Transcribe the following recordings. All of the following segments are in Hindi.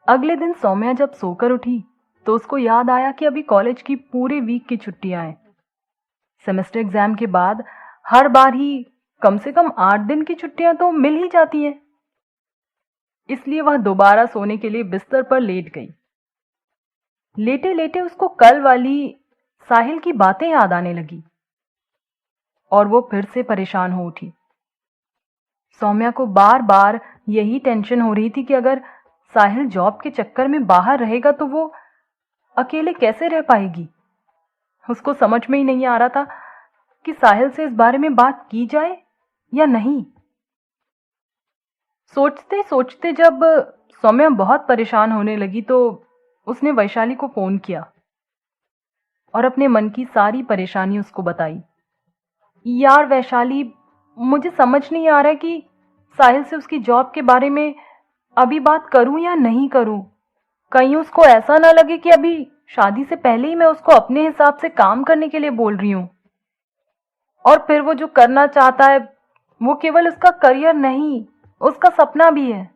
अगले दिन सौम्या जब सोकर उठी तो उसको याद आया कि अभी कॉलेज की पूरे वीक की छुट्टियां हैं। सेमेस्टर एग्जाम के बाद हर बार ही कम से कम 8 दिन की छुट्टियां तो मिल ही जाती हैं। इसलिए वह दोबारा सोने के लिए बिस्तर पर लेट गई। लेटे लेटे उसको कल वाली साहिल की बातें याद आने लगी और वो फिर से परेशान हो उठी। सौम्या को बार बार यही टेंशन हो रही थी कि अगर साहिल जॉब के चक्कर में बाहर रहेगा तो वो अकेले कैसे रह पाएगी। उसको समझ में ही नहीं आ रहा था कि साहिल से इस बारे में बात की जाए या नहीं। सोचते सोचते जब सौम्या बहुत परेशान होने लगी तो उसने वैशाली को फोन किया और अपने मन की सारी परेशानी उसको बताई। यार वैशाली, मुझे समझ नहीं आ रहा कि साहिल से उसकी जॉब के बारे में अभी बात करूं या नहीं करूं। कहीं उसको ऐसा ना लगे कि अभी शादी से पहले ही मैं उसको अपने हिसाब से काम करने के लिए बोल रही हूं और फिर वो जो करना चाहता है वो केवल उसका करियर नहीं, उसका सपना भी है।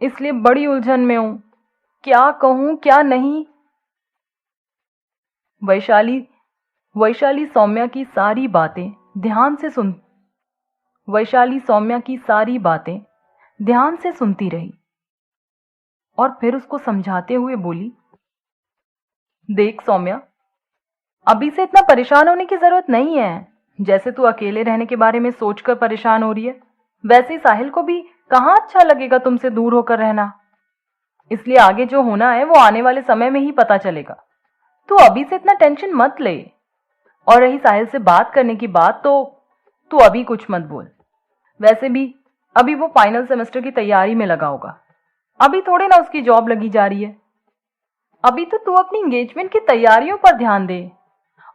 इसलिए बड़ी उलझन में हूं, क्या कहूं क्या नहीं। वैशाली वैशाली सौम्या की सारी बातें ध्यान से सुन वैशाली सौम्या की सारी बातें ध्यान से सुनती रही और फिर उसको समझाते हुए बोली, देख सौम्या, अभी से इतना परेशान होने की जरूरत नहीं है। जैसे तू अकेले रहने के बारे में सोचकर परेशान हो रही है, वैसे ही साहिल को भी कहाँ अच्छा लगेगा तुमसे दूर होकर रहना। इसलिए आगे जो होना है वो आने वाले समय में ही पता चलेगा। तू अभी से इतना टेंशन मत ले। और रही साहिल से बात करने की बात, तो तू अभी कुछ मत बोल। वैसे भी अभी वो फाइनल सेमेस्टर की तैयारी में लगा होगा, अभी थोड़े ना उसकी जॉब लगी जा रही है। अभी तो तू अपनी एंगेजमेंट की तैयारियों पर ध्यान दे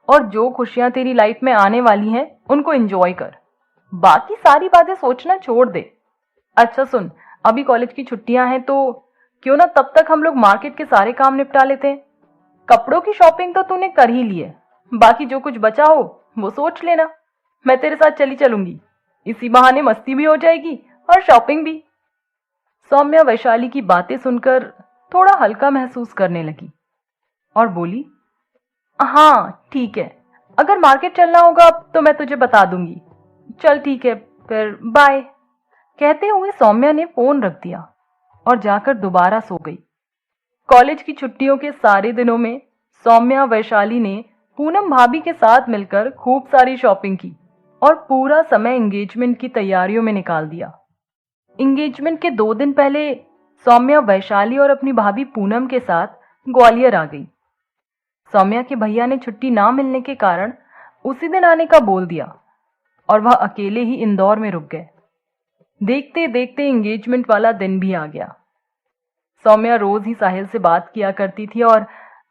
और जो खुशियां तेरी लाइफ में आने वाली हैं उनको एंजॉय कर। बाकी सारी बातें सोचना छोड़ दे। अच्छा सुन, अभी कॉलेज की छुट्टियां हैं तो क्यों ना तब तक हम लोग मार्केट के सारे काम निपटा लेते हैं। कपड़ों की शॉपिंग तो तूने कर ही ली है, बाकी जो कुछ बचा हो वो सोच लेना। मैं तेरे साथ चली चलूंगी, इसी बहाने मस्ती भी हो जाएगी और शॉपिंग भी। सौम्या वैशाली की बातें सुनकर थोड़ा हल्का महसूस करने लगी और बोली, हाँ ठीक है, अगर मार्केट चलना होगा तो मैं तुझे बता दूंगी। चल ठीक है, फिर बाय। कहते हुए सौम्या ने फोन रख दिया और जाकर दोबारा सो गई। कॉलेज की छुट्टियों के सारे दिनों में सौम्या वैशाली ने पूनम भाभी के साथ मिलकर खूब सारी शॉपिंग की और पूरा समय एंगेजमेंट की तैयारियों में निकाल दिया। एंगेजमेंट के 2 दिन पहले सौम्या वैशाली और अपनी भाभी पूनम के साथ ग्वालियर आ गई। सौम्या के भैया ने छुट्टी ना मिलने के कारण उसी दिन आने का बोल दिया और वह अकेले ही इंदौर में रुक गए। देखते देखते एंगेजमेंट वाला दिन भी आ गया। सौम्या रोज ही साहिल से बात किया करती थी और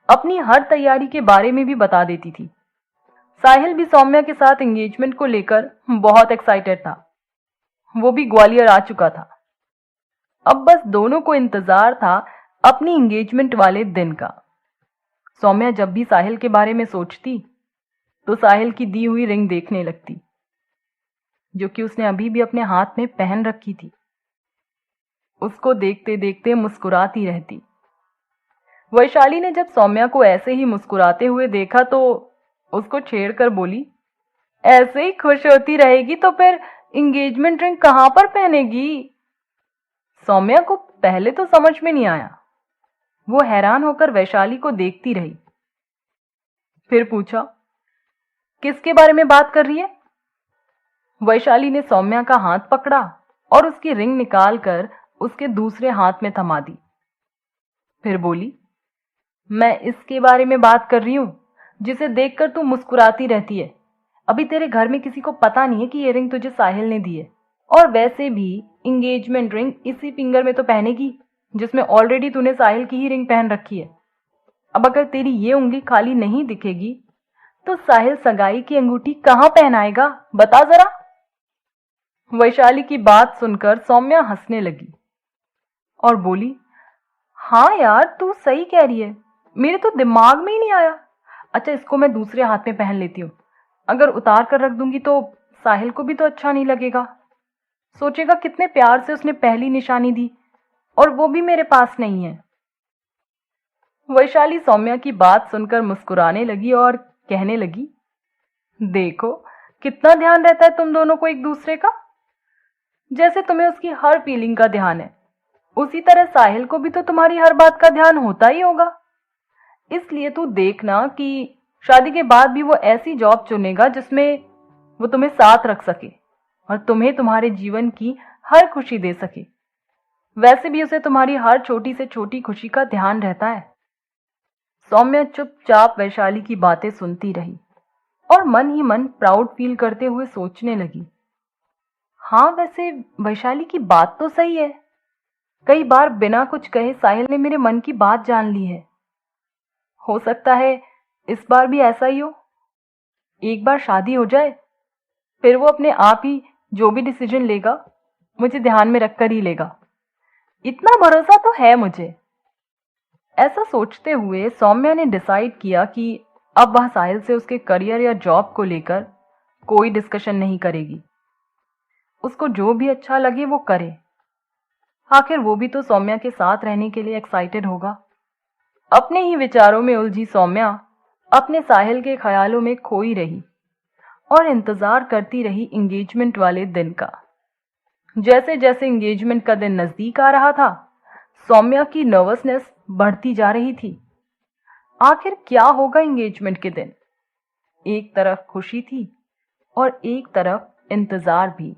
अपनी हर तैयारी के बारे में भी बता देती थी। साहिल भी सौम्या के साथ एंगेजमेंट को लेकर बहुत एक्साइटेड था। वो भी ग्वालियर आ चुका था। अब बस दोनों को इंतजार था अपनी एंगेजमेंट वाले दिन का। सौम्या जब भी साहिल के बारे में सोचती तो साहिल की दी हुई रिंग देखने लगती, जो कि उसने अभी भी अपने हाथ में पहन रखी थी। उसको देखते देखते मुस्कुराती रहती। वैशाली ने जब सौम्या को ऐसे ही मुस्कुराते हुए देखा तो उसको छेड़कर बोली, ऐसे ही खुश होती रहेगी तो फिर एंगेजमेंट रिंग कहां पर पहनेगी। सौम्या को पहले तो समझ में नहीं आया। वो हैरान होकर वैशाली को देखती रही। फिर पूछा, किसके बारे में बात कर रही है। वैशाली ने सौम्या का हाथ पकड़ा और उसकी रिंग निकालकर उसके दूसरे हाथ में थमा दी। फिर बोली, मैं इसके बारे में बात कर रही हूं जिसे देखकर तू मुस्कुराती रहती है। अभी तेरे घर में किसी को पता नहीं है कि ये रिंग तुझे साहिल ने दी है, और वैसे भी एंगेजमेंट रिंग इसी फिंगर में तो पहनेगी जिसमें ऑलरेडी तूने साहिल की ही रिंग पहन रखी है। अब अगर तेरी ये उंगली खाली नहीं दिखेगी तो साहिल सगाई की अंगूठी कहां पहनाएगा, बता जरा। वैशाली की बात सुनकर सौम्या हंसने लगी और बोली, हाँ यार तू सही कह रही है, मेरे तो दिमाग में ही नहीं आया। अच्छा इसको मैं दूसरे हाथ में पहन लेती हूँ, अगर उतार कर रख दूंगी तो साहिल को भी तो अच्छा नहीं लगेगा। सोचेगा कितने प्यार से उसने पहली निशानी दी और वो भी मेरे पास नहीं है। वैशाली सौम्या की बात सुनकर मुस्कुराने लगी और कहने लगी, देखो कितना ध्यान रहता है तुम दोनों को एक दूसरे का। जैसे तुम्हें उसकी हर फीलिंग का ध्यान है, उसी तरह साहिल को भी तो तुम्हारी हर बात का ध्यान होता ही होगा। इसलिए तू देखना कि शादी के बाद भी वो ऐसी जॉब चुनेगा जिसमें वो तुम्हें साथ रख सके और तुम्हें तुम्हारे जीवन की हर खुशी दे सके। वैसे भी उसे तुम्हारी हर छोटी से छोटी खुशी का ध्यान रहता है। सौम्या चुपचाप वैशाली की बातें सुनती रही और मन ही मन प्राउड फील करते हुए सोचने लगी, हाँ वैसे वैशाली की बात तो सही है। कई बार बिना कुछ कहे साहिल ने मेरे मन की बात जान ली है। हो सकता है इस बार भी ऐसा ही हो। एक बार शादी हो जाए, फिर वो अपने आप ही जो भी डिसीजन लेगा मुझे ध्यान में रखकर ही लेगा। इतना भरोसा तो है मुझे। ऐसा सोचते हुए सौम्या ने डिसाइड किया कि अब वह साहिल से उसके करियर या जॉब को लेकर कोई डिस्कशन नहीं करेगी। उसको जो भी अच्छा लगे वो करे। आखिर वो भी तो सौम्या के साथ रहने के लिए एक्साइटेड होगा। अपने ही विचारों में उलझी सौम्या अपने साहिल के ख्यालों में खोई रही और इंतजार करती रही एंगेजमेंट वाले दिन का। जैसे जैसे एंगेजमेंट का दिन नजदीक आ रहा था, सौम्या की नर्वसनेस बढ़ती जा रही थी। आखिर क्या होगा एंगेजमेंट के दिन। एक तरफ खुशी थी और एक तरफ इंतजार भी।